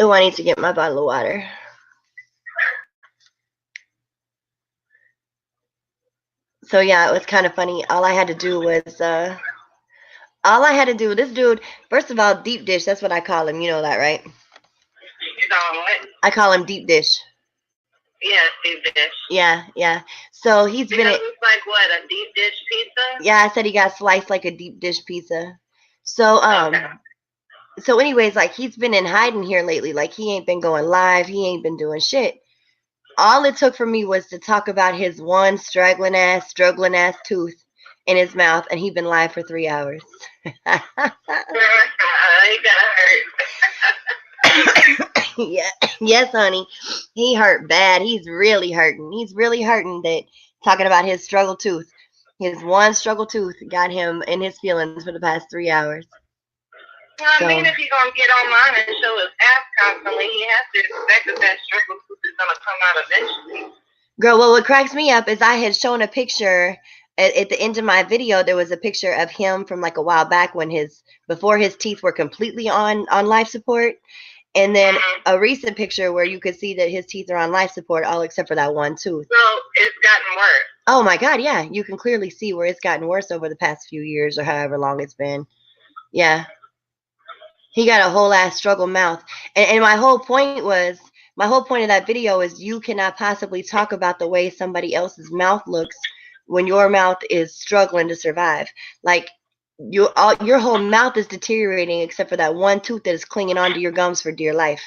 Oh, I need to get my bottle of water. So yeah, it was kind of funny. All I had to do was this dude, first of all, deep dish, that's what I call him. You know that, right? You call him what? I call him deep dish. Yeah, deep dish. Yeah. So he's because been it's like what, a deep dish pizza? Yeah, I said he got sliced like a deep dish pizza. So Okay. so anyways, like he's been in hiding here lately. Like he ain't been going live, he ain't been doing shit. All it took for me was to talk about his one struggling ass tooth in his mouth, and he been live for 3 hours. He got hurt. Yeah, yes, honey. He hurt bad. He's really hurting. He's really hurting that talking about his struggle tooth. His one struggle tooth got him in his feelings for the past 3 hours. I mean, if he's going to get online and show his ass constantly, he has to expect that struggle tooth is going to come out eventually. Girl, well, what cracks me up is I had shown a picture at the end of my video. There was a picture of him from like a while back when before his teeth were completely on life support. And then a recent picture where you could see that his teeth are on life support, all except for that one tooth. So it's gotten worse. Oh my God, yeah. You can clearly see where it's gotten worse over the past few years or however long it's been. Yeah. He got a whole ass struggle mouth. And my whole point of that video is you cannot possibly talk about the way somebody else's mouth looks when your mouth is struggling to survive. Like your whole mouth is deteriorating except for that one tooth that is clinging onto your gums for dear life.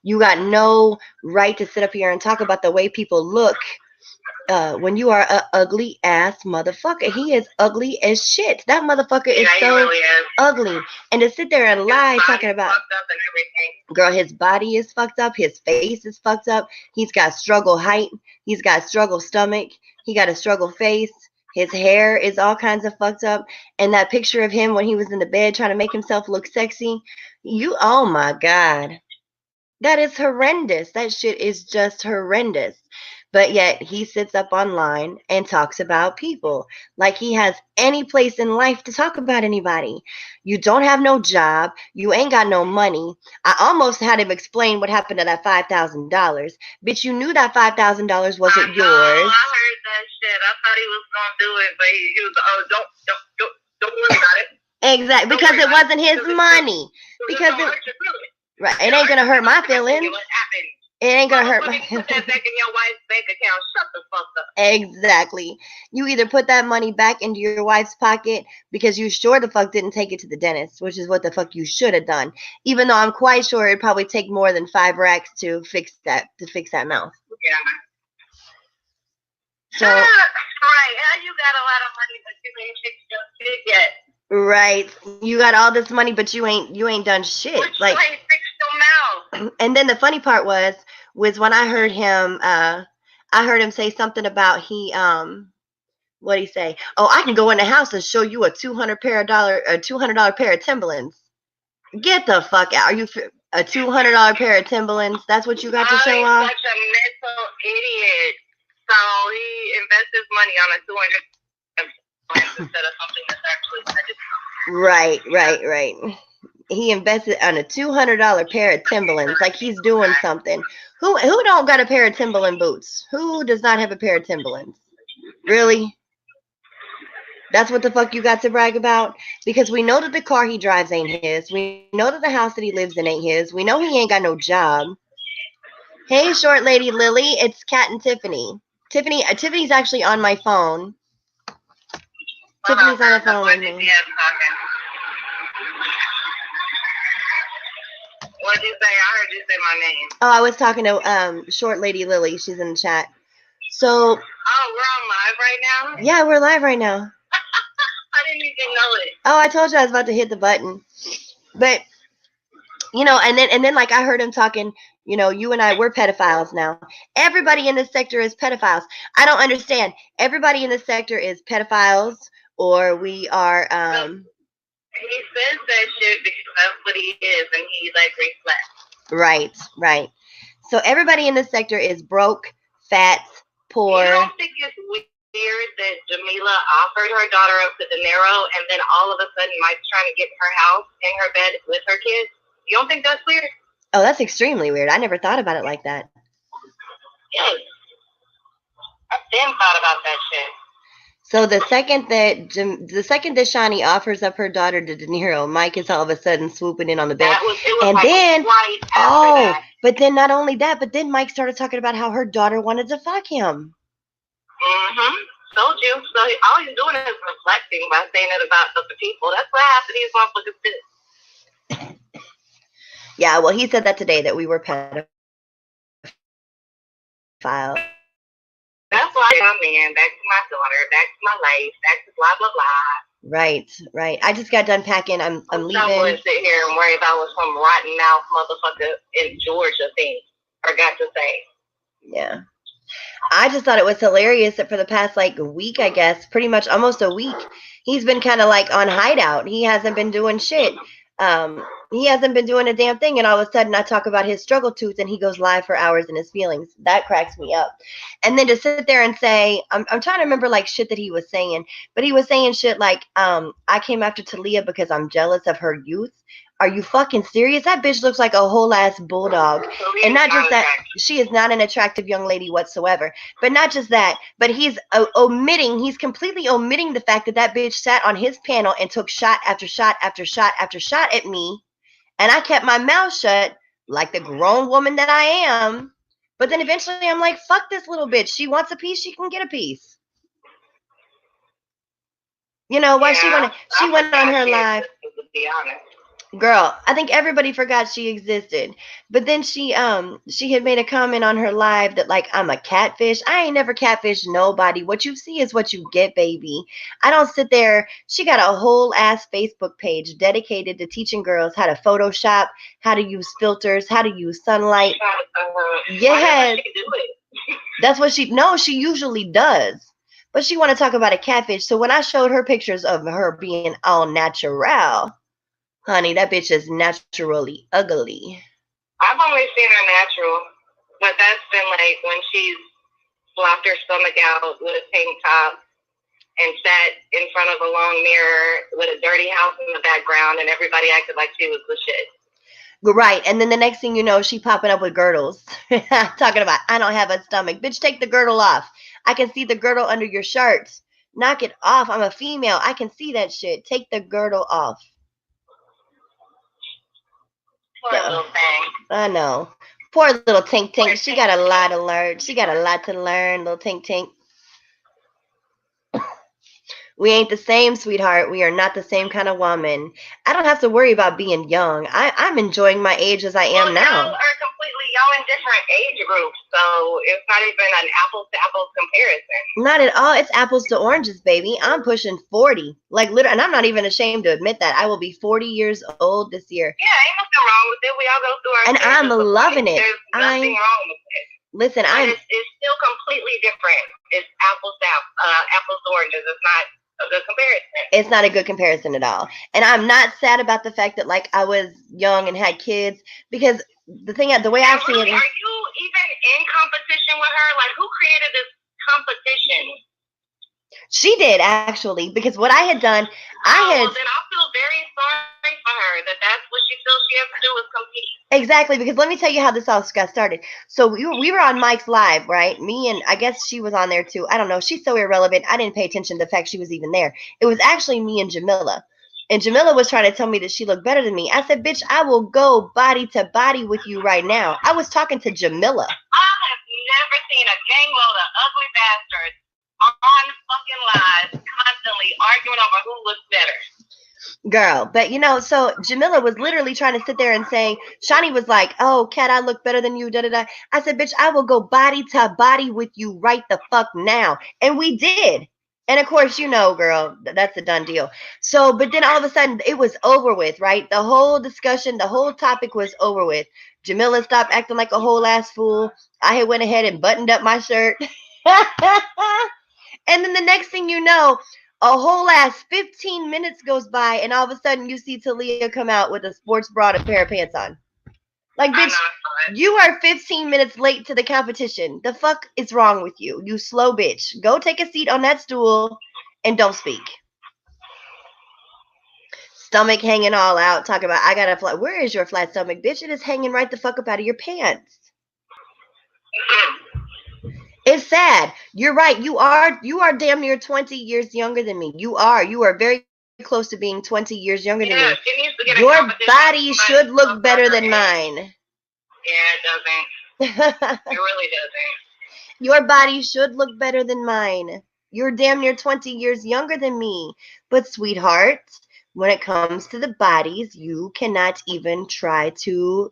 You got no right to sit up here and talk about the way people look when you are a ugly ass motherfucker. He is ugly as shit. That motherfucker is so really ugly. And to sit there and lie talking about, girl, his body is fucked up. His face is fucked up. He's got struggle height. He's got struggle stomach. He got a struggle face. His hair is all kinds of fucked up. And that picture of him when he was in the bed trying to make himself look sexy, oh my God. That is horrendous. That shit is just horrendous. But yet he sits up online and talks about people like he has any place in life to talk about anybody. You don't have no job. You ain't got no money. I almost had him explain what happened to that $5,000. Bitch, you knew that $5,000 wasn't yours. I heard that shit. I thought he was gonna do it, but he was don't worry about it. Exactly, because it wasn't his money. Because right, it ain't gonna hurt my feelings. It ain't gonna hurt my feelings. Put that back in your wife's bank account. Shut the fuck up. Exactly. You either put that money back into your wife's pocket because you sure the fuck didn't take it to the dentist, which is what the fuck you should have done. Even though I'm quite sure it'd probably take more than 5 racks to fix that mouth. Yeah. So right. You got a lot of money, but you ain't fixed your shit yet. Right. You got all this money, but you ain't done shit. But like, you ain't fixed your mouth. And then the funny part was when I heard him say something about what'd he say? Oh, I can go in the house and show you a $200 pair of Timberlands. Get the fuck out. Are you a $200 pair of Timberlands? That's what you got to show off? He's such a mental idiot. So he invests his money on a $200 instead of something that's actually Right. He invested on a $200 pair of Timberlands, like he's doing something. Who don't got a pair of Timberland boots? Who does not have a pair of Timberlands? Really? That's what the fuck you got to brag about? Because we know that the car he drives ain't his. We know that the house that he lives in ain't his. We know he ain't got no job. Hey, short lady Lily, it's Kat and Tiffany. Tiffany's actually on my phone. Tiffany's on the phone with me. What'd you say? I heard you say my name. Oh, I was talking to short lady Lily. She's in the chat. So. Oh, we're on live right now? Yeah, we're live right now. I didn't even know it. Oh, I told you I was about to hit the button. But and then like I heard him talking, you and I, we're pedophiles now. Everybody in this sector is pedophiles. I don't understand. Everybody in this sector is pedophiles, or we are He says that shit because that's what he is, and he reflects. Right. So everybody in this sector is broke, fat, poor. You don't think it's weird that Jamila offered her daughter up to De Niro, and then all of a sudden Mike's trying to get her house and her bed with her kids? You don't think that's weird? Oh, that's extremely weird. I never thought about it like that. Yes. I've been thought about that shit. So the second that Shawnee offers up her daughter to De Niro, Mike is all of a sudden swooping in on the bed. And like then, that. but then not only that, but then Mike started talking about how her daughter wanted to fuck him. Mm-hmm. Told you. So all he's doing is reflecting by saying it about other people. That's what half of these motherfuckers do. Yeah, well, he said that today, that we were pedophiles. That's why my man, back to my daughter, back to my life, back to blah blah blah. Right. I just got done packing. I'm leaving. I'm going to sit here and worry about what some rotten mouth motherfucker in Georgia thinks or got to say. Yeah. I just thought it was hilarious that for the past week, I guess, pretty much almost a week, he's been kind of on hideout. He hasn't been doing shit. He hasn't been doing a damn thing, and all of a sudden I talk about his struggle tooth and he goes live for hours in his feelings. That cracks me up. And then to sit there and say, I'm trying to remember shit that he was saying, but he was saying shit like, I came after Talia because I'm jealous of her youth. Are you fucking serious? That bitch looks like a whole ass bulldog. And not just that, she is not an attractive young lady whatsoever. But not just that, but he's completely omitting the fact that that bitch sat on his panel and took shot after shot after shot after shot at me. And I kept my mouth shut like the grown woman that I am. But then eventually I'm like, fuck this little bitch. She wants a piece, she can get a piece. You know, why she went on her live. To be honest. Girl, I think everybody forgot she existed. But then she had made a comment on her live that I'm a catfish. I ain't never catfished nobody. What you see is what you get, baby. I don't sit there. She got a whole ass Facebook page dedicated to teaching girls how to Photoshop, how to use filters, how to use sunlight. Yes. That's what she usually does. But she want to talk about a catfish. So when I showed her pictures of her being all natural, honey, that bitch is naturally ugly. I've only seen her natural, but that's been when she's flopped her stomach out with a tank top and sat in front of a long mirror with a dirty house in the background, and everybody acted like she was the shit. Right, and then the next thing you know, she popping up with girdles. Talking about, I don't have a stomach. Bitch, take the girdle off. I can see the girdle under your shirt. Knock it off. I'm a female. I can see that shit. Take the girdle off. Poor little thing. I know. Poor little Tink Tink. She got a lot to learn. She got a lot to learn, little Tink Tink. We ain't the same, sweetheart. We are not the same kind of woman. I don't have to worry about being young. I'm enjoying my age as I am now. Girls are completely young in different age groups, so it's not even an apples to apples comparison. Not at all. It's apples to oranges, baby. I'm pushing 40. Literally, and I'm not even ashamed to admit that. I will be 40 years old this year. Yeah, ain't nothing wrong with it. We all go through our and I'm loving it. There's nothing wrong with it. Listen, it's still completely different. It's apples to oranges. It's not a good comparison. It's not a good comparison at all. And I'm not sad about the fact that I was young and had kids, because the way I see it is, are you even in competition with her? Who created this competition? She did, actually, because what I had done, then I feel very sorry for her that's what she feels she has to do is compete. Exactly, because let me tell you how this all got started. So we were on Mike's live, right? Me and I guess she was on there too. I don't know. She's so irrelevant. I didn't pay attention to the fact she was even there. It was actually me and Jamila. And Jamila was trying to tell me that she looked better than me. I said, bitch, I will go body to body with you right now. I was talking to Jamila. I have never seen a gangload of ugly bastards on fucking live constantly arguing over who looks better. Girl, but so Jamila was literally trying to sit there and say, Shawnee was like, oh, Kat, I look better than you, da-da-da. I said, bitch, I will go body to body with you right the fuck now. And we did. And of course, girl, that's a done deal. So, but then all of a sudden it was over with, right? The whole discussion, the whole topic was over with. Jamila stopped acting like a whole ass fool. I had went ahead and buttoned up my shirt. And then the next thing you know, a whole ass 15 minutes goes by, and all of a sudden you see Talia come out with a sports bra and a pair of pants on. Bitch, you are 15 minutes late to the competition. The fuck is wrong with you? You slow bitch. Go take a seat on that stool and don't speak. stomach hanging all out, talking about, I got a flat. Where is your flat stomach, bitch? It is hanging right the fuck up out of your pants. It's sad. You're right. You are damn near 20 years younger than me. You are very close to being 20 years younger than me. Your body should look better than mine. Yeah, it doesn't. It really doesn't. Your body should look better than mine. You're damn near 20 years younger than me. But sweetheart, when it comes to the bodies, you cannot even try to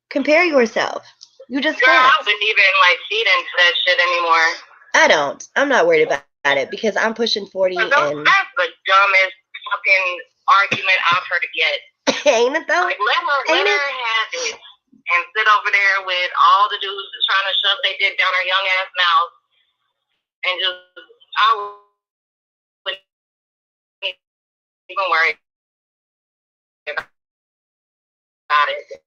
compare yourself. You just Girl, can't. I wouldn't even like feed into that shit anymore. I don't. I'm not worried about it because I'm pushing 40 and that's the dumbest fucking argument I've heard yet. Ain't it though? Like, let her have it and sit over there with all the dudes trying to shove their dick down her young ass mouth and just I wouldn't even worry about it.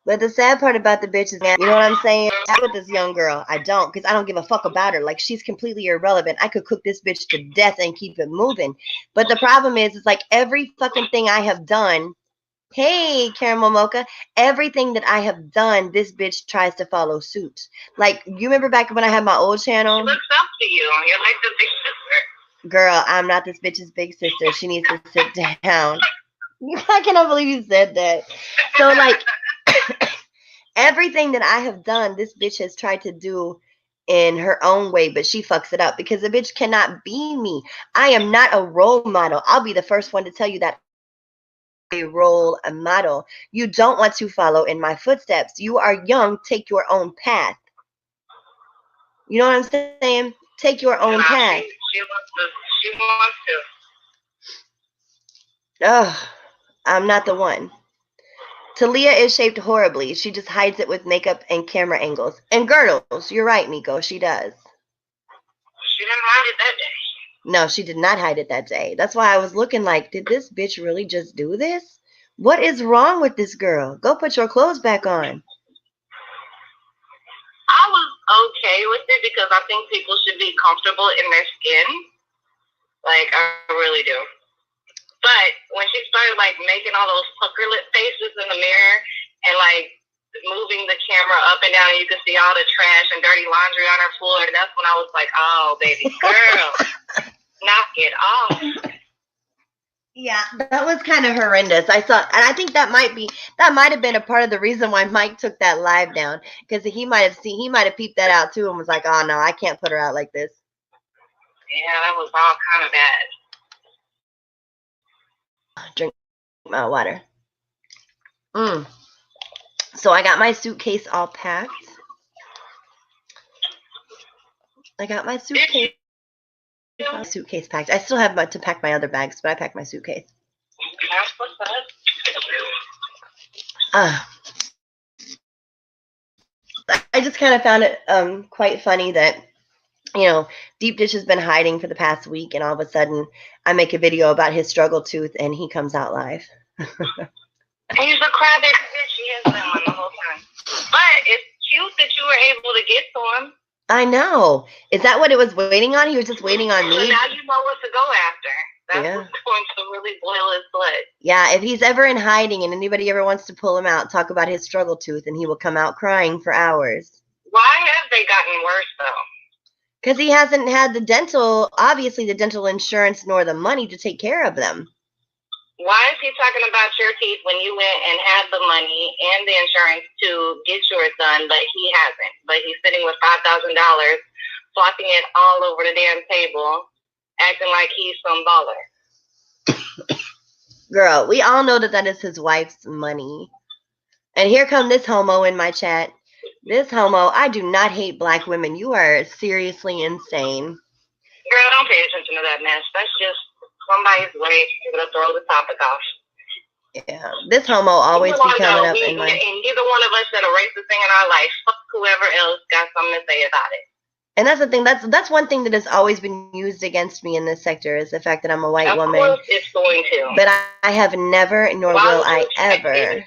But the sad part about the bitch is, you know what I'm saying? With this young girl, I don't, because I don't give a fuck about her. Like, she's completely irrelevant. I could cook this bitch to death and keep it moving. But the problem is, it's like every fucking thing I have done, hey, Caramel Mocha, everything that I have done, this bitch tries to follow suit. Like, you remember back when I had my old channel? She looks up to you. You're like the big sister. Girl, I'm not this bitch's big sister. She needs to sit down. I cannot believe you said that. So, like, everything that I have done, this bitch has tried to do in her own way, but she fucks it up because the bitch cannot be me. I am not a role model. I'll be the first one to tell you that. A role model. You don't want to follow in my footsteps. You are young. Take your own path. You know what I'm saying? Take your own path. She wants to. Ugh, I'm not the one. Talia is shaped horribly. She just hides it with makeup and camera angles. And girdles. You're right, Miko. She does. She didn't hide it that day. No, she did not hide it that day. That's why I was looking like, did this bitch really just do this? What is wrong with this girl? Go put your clothes back on. I was okay with it because I think people should be comfortable in their skin. Like, I really do. But when she started, like, making all those pucker lip faces in the mirror and, like, moving the camera up and down and you could see all the trash and dirty laundry on her floor, that's when I was like, oh, baby girl, knock it off. Yeah, that was kind of horrendous. I saw, and I think that might have been a part of the reason why Mike took that live down, because he might have peeped that out too and was like, oh no, I can't put her out like this. Yeah, that was all kind of bad. Drink my water. So I got my suitcase all packed. I got my suitcase. Suitcase packed. I still have to pack my other bags, but I packed my suitcase. I just kind of found it quite funny that, you know, Deep Dish has been hiding for the past week, and all of a sudden I make a video about his struggle tooth, and he comes out live. And he's a crybaby bitch. He has been on the whole time. But it's cute that you were able to get to him. I know. Is that what it was waiting on? He was just waiting on me? So now you know what to go after. That's what's going to really boil his blood. Yeah, if he's ever in hiding and anybody ever wants to pull him out, talk about his struggle tooth, and he will come out crying for hours. Why have they gotten worse, though? Because he hasn't had obviously the dental insurance nor the money to take care of them. Why is he talking about your teeth when you went and had the money and the insurance to get yours done, but he hasn't? But he's sitting with $5,000, flopping it all over the damn table, acting like he's some baller. Girl, we all know that is his wife's money. And here come this homo in my chat. This homo, I do not hate black women. You are seriously insane. Girl, don't pay attention to that mess. That's just somebody's way to throw the topic off. Yeah, this homo always be coming up in my... And neither one of us said a racist thing in our life. Fuck whoever else got something to say about it. And that's the thing. That's one thing that has always been used against me in this sector is the fact that I'm a white woman. Of course it's going to. But I have never, nor will I ever... different?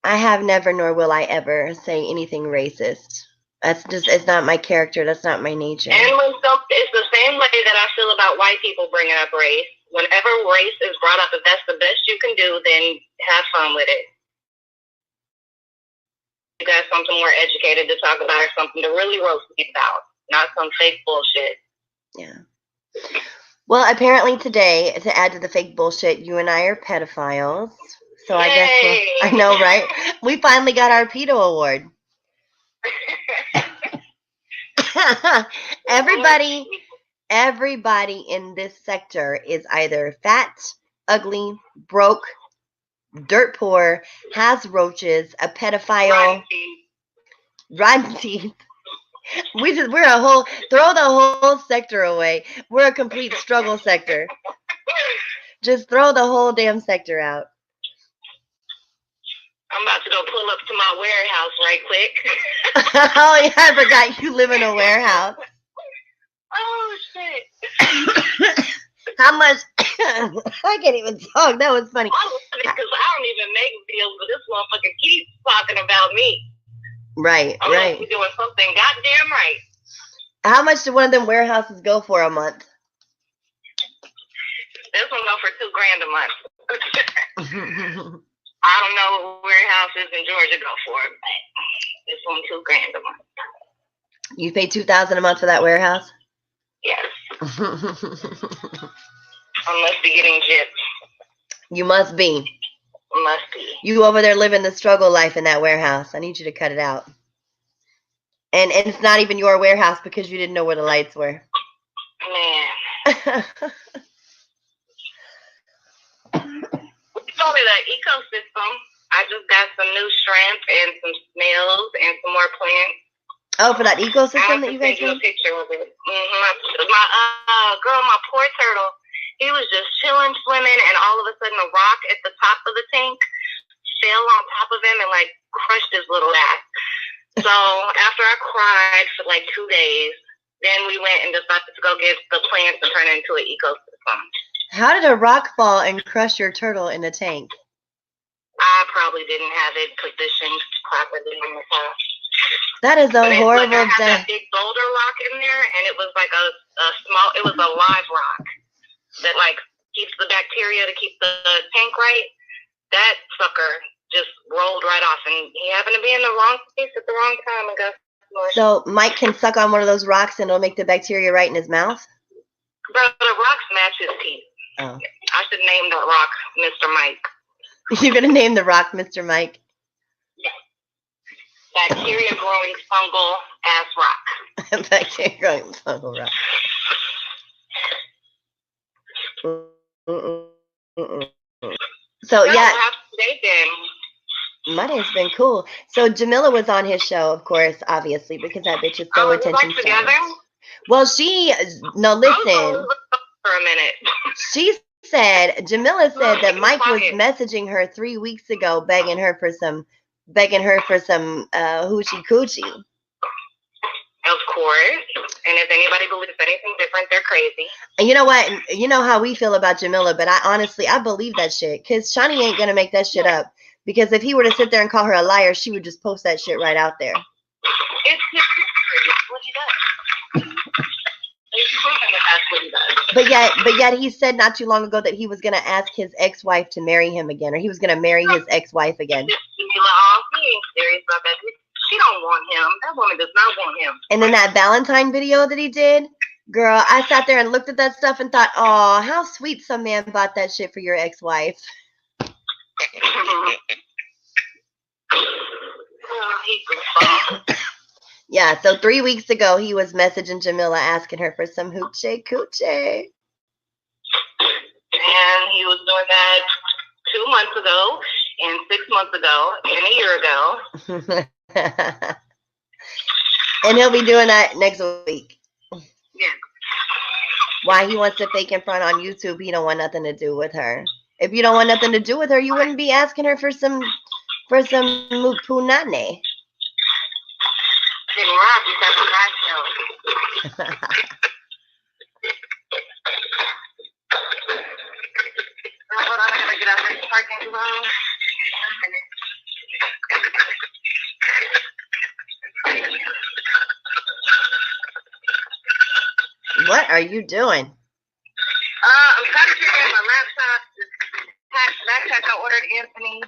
I have never, nor will I ever say anything racist It's not my character. That's not my nature. And it's the same way that I feel about white people bringing up race. Whenever race is brought up, if that's the best you can do, then have fun with it. You got something more educated to talk about or something to really roast me about, not some fake bullshit. Yeah. Well, apparently today, to add to the fake bullshit, you and I are pedophiles. So I guess I know, right? We finally got our pedo award. Everybody in this sector is either fat, ugly, broke, dirt poor, has roaches, a pedophile, rotten teeth. We're a whole, throw the whole sector away. We're a complete struggle sector. Just throw the whole damn sector out. I'm about to go pull up to my warehouse right quick. Oh yeah, I forgot you live in a warehouse. Oh shit. How much? I can't even talk. That was funny. Because I don't even make videos, but this motherfucker keeps talking about me. Right, right. You're doing something goddamn right. How much do one of them warehouses go for a month? This one go for $2,000 a month. I don't know what warehouses in Georgia go for, but this one $2,000 a month. You pay $2,000 a month for that warehouse? Yes. I must be getting gypped. You must be. Must be. You over there living the struggle life in that warehouse. I need you to cut it out. And it's not even your warehouse because you didn't know where the lights were. Man. It's only the ecosystem. I just got some new shrimp and some snails and some more plants. Oh, for that ecosystem that you guys made? I have to send you a picture of it. My poor turtle. He was just chilling, swimming, and all of a sudden a rock at the top of the tank fell on top of him and like crushed his little ass. So after I cried for like 2 days, then we went and decided to go get the plants and turn it into an ecosystem. How did a rock fall and crush your turtle in the tank? I probably didn't have it positioned properly in the top. That is a horrible death. I had that big boulder rock in there, and it was like a live rock that like keeps the bacteria to keep the tank right. That sucker just rolled right off, and he happened to be in the wrong place at the wrong time and got smushed. So Mike can suck on one of those rocks and it'll make the bacteria right in his mouth? Bro, the rocks match his teeth. Oh. I should name that rock Mr. Mike. You're going to name the rock Mr. Mike? Yes. Bacteria growing fungal ass rock. Bacteria growing fungal rock. So yeah. My day's been cool. So Jamila was on his show, of course, obviously, because that bitch is so attention starved. Well, listen. For a minute. Jamila said that Mike was messaging her 3 weeks ago, begging her for some hoochie coochie. Of course. And if anybody believes anything different, they're crazy. And you know what? You know how we feel about Jamila, but I believe that shit. Because Shawnee ain't going to make that shit up. Because if he were to sit there and call her a liar, she would just post that shit right out there. It's what he does. It's proven that that's what he does. But yet he said not too long ago that he was going to ask his ex-wife to marry him again. Or he was going to marry his ex-wife again. Jamila, he ain't serious about that. She don't want him. That woman does not want him. And then that Valentine video that he did, girl, I sat there and looked at that stuff and thought, oh, how sweet some man bought that shit for your ex-wife. Yeah, so 3 weeks ago, he was messaging Jamila asking her for some hoochie coochie. And he was doing that 2 months ago, and 6 months ago, and a year ago. And he'll be doing that next week. Yeah. Why he wants to fake in front on YouTube, he don't want nothing to do with her. If you don't want nothing to do with her, you wouldn't be asking her for some punane. Didn't rock, you got the right show. Hold on, I gotta get out of this parking lot. What are you doing? I'm trying to figure out my laptop. This backpack I ordered Anthony.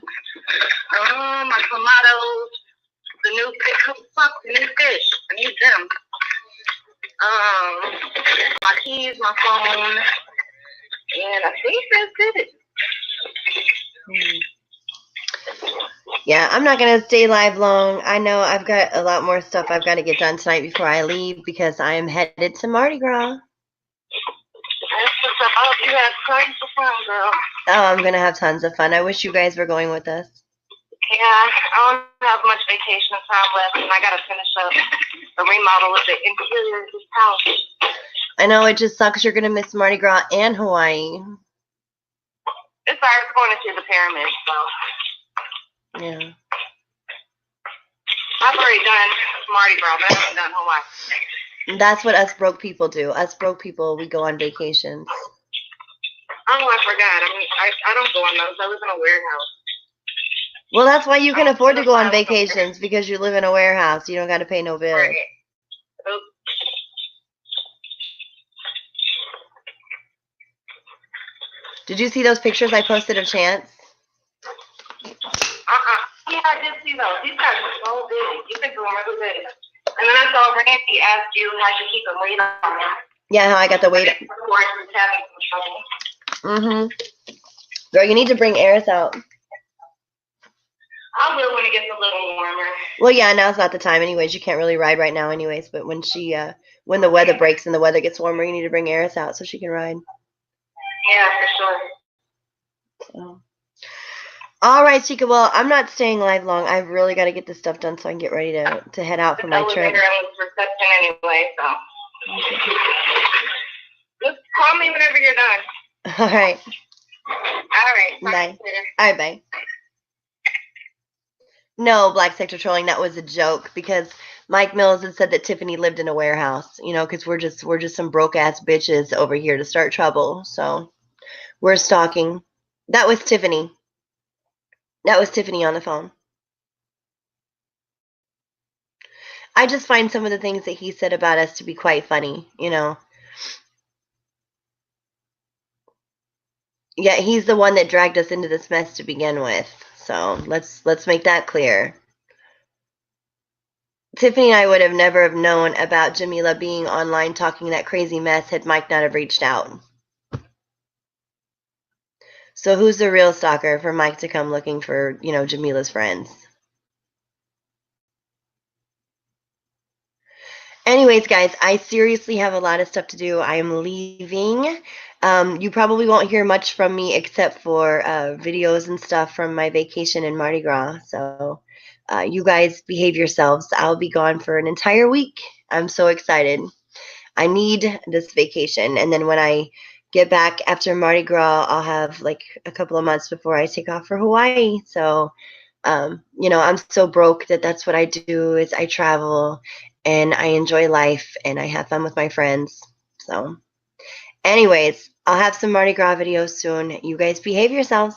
My tomatoes. The new fish. Fuck, the new fish. I need them. My keys, my phone. And I think that's it. Yeah, I'm not going to stay live long. I know I've got a lot more stuff I've got to get done tonight before I leave because I am headed to Mardi Gras. That's what's up. I hope you have tons of fun, girl. Oh, I'm going to have tons of fun. I wish you guys were going with us. Yeah, I don't have much vacation time left, and I got to finish up the remodel of the interior of this house. I know, it just sucks you're going to miss Mardi Gras and Hawaii. It's alright, going to see the pyramids, so. Yeah. I've already done Mardi Gras, but I haven't done Hawaii. That's what us broke people do. Us broke people, we go on vacations. Oh, I forgot. I mean, I don't go on those. I live in a warehouse. Well, that's why you can afford to go on vacations, because you live in a warehouse. You don't got to pay no bills. Right. Did you see those pictures I posted of Chance? Yeah, I did see those. These guys are so big. You could do them really good. And then I saw Randy asked you how you keep them weight on them. Yeah, how I got the weight. Mm-hmm. Girl, you need to bring Eris out. I will when it gets a little warmer. Well, yeah, now's not the time anyways. You can't really ride right now anyways. But when when the weather breaks and the weather gets warmer, you need to bring Eris out so she can ride. Yeah, for sure. So. All right, Chica. Well, I'm not staying live long. I've really got to get this stuff done so I can get ready to head out for my trip. Reception anyway, so. Just call me whenever you're done. All right. All right. Bye. All right, bye. No, Black Sector trolling. That was a joke because Mike Mills had said that Tiffany lived in a warehouse. You know, because we're just some broke ass bitches over here to start trouble. So we're stalking. That was Tiffany. That was Tiffany on the phone. I just find some of the things that he said about us to be quite funny, you know. Yeah, he's the one that dragged us into this mess to begin with. So let's make that clear. Tiffany and I would have never have known about Jamila being online talking that crazy mess had Mike not have reached out. So who's the real stalker for Mike to come looking for, you know, Jamila's friends? Anyways, guys, I seriously have a lot of stuff to do. I am leaving. You probably won't hear much from me except for videos and stuff from my vacation in Mardi Gras. So you guys behave yourselves. I'll be gone for an entire week. I'm so excited. I need this vacation. And then when I get back after Mardi Gras, I'll have like a couple of months before I take off for Hawaii. So, you know, I'm so broke that that's what I do is I travel and I enjoy life and I have fun with my friends. So anyways, I'll have some Mardi Gras videos soon. You guys behave yourselves.